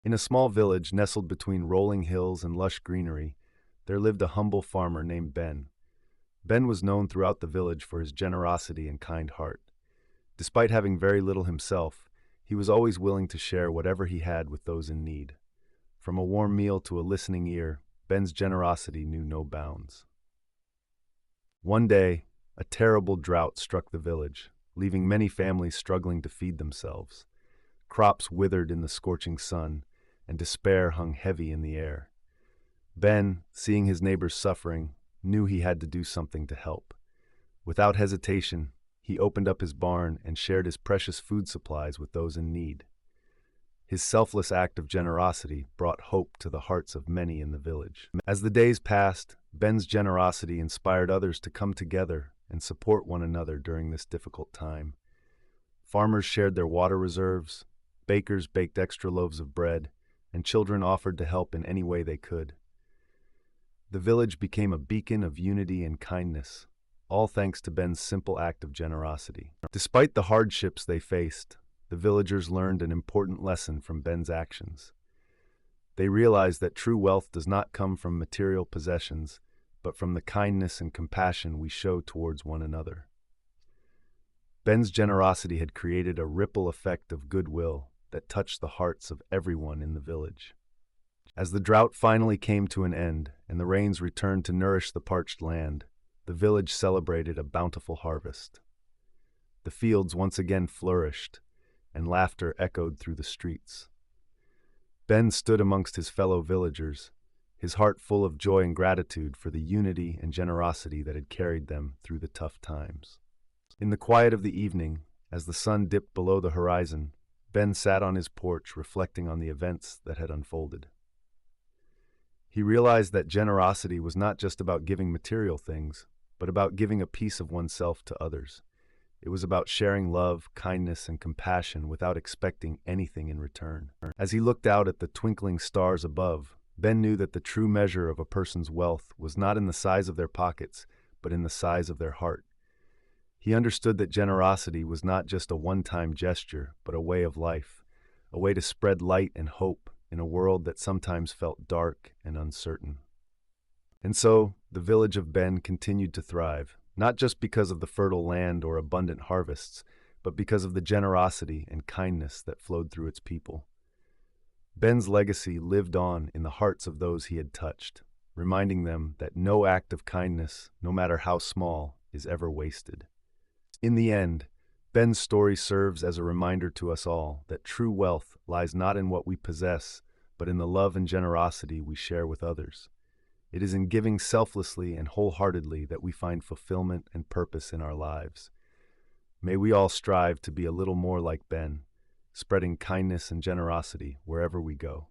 In a small village nestled between rolling hills and lush greenery, there lived a humble farmer named Ben. Ben was known throughout the village for his generosity and kind heart. Despite having very little himself, he was always willing to share whatever he had with those in need. From a warm meal to a listening ear, Ben's generosity knew no bounds. One day, a terrible drought struck the village, leaving many families struggling to feed themselves. Crops withered in the scorching sun, and despair hung heavy in the air. Ben, seeing his neighbors suffering, knew he had to do something to help. Without hesitation, he opened up his barn and shared his precious food supplies with those in need. His selfless act of generosity brought hope to the hearts of many in the village. As the days passed, Ben's generosity inspired others to come together and support one another during this difficult time. Farmers shared their water reserves, bakers baked extra loaves of bread, and children offered to help in any way they could. The village became a beacon of unity and kindness, all thanks to Ben's simple act of generosity. Despite the hardships they faced, the villagers learned an important lesson from Ben's actions. They realized that true wealth does not come from material possessions, but from the kindness and compassion we show towards one another. Ben's generosity had created a ripple effect of goodwill that touched the hearts of everyone in the village. As the drought finally came to an end and the rains returned to nourish the parched land, the village celebrated a bountiful harvest. The fields once again flourished, and laughter echoed through the streets. Ben stood amongst his fellow villagers, his heart full of joy and gratitude for the unity and generosity that had carried them through the tough times. In the quiet of the evening, as the sun dipped below the horizon, Ben sat on his porch reflecting on the events that had unfolded. He realized that generosity was not just about giving material things, but about giving a piece of oneself to others. It was about sharing love, kindness, and compassion without expecting anything in return. As he looked out at the twinkling stars above, Ben knew that the true measure of a person's wealth was not in the size of their pockets, but in the size of their heart. He understood that generosity was not just a one-time gesture, but a way of life, a way to spread light and hope in a world that sometimes felt dark and uncertain. And so, the village of Ben continued to thrive, not just because of the fertile land or abundant harvests, but because of the generosity and kindness that flowed through its people. Ben's legacy lived on in the hearts of those he had touched, reminding them that no act of kindness, no matter how small, is ever wasted. In the end, Ben's story serves as a reminder to us all that true wealth lies not in what we possess, but in the love and generosity we share with others. It is in giving selflessly and wholeheartedly that we find fulfillment and purpose in our lives. May we all strive to be a little more like Ben, spreading kindness and generosity wherever we go.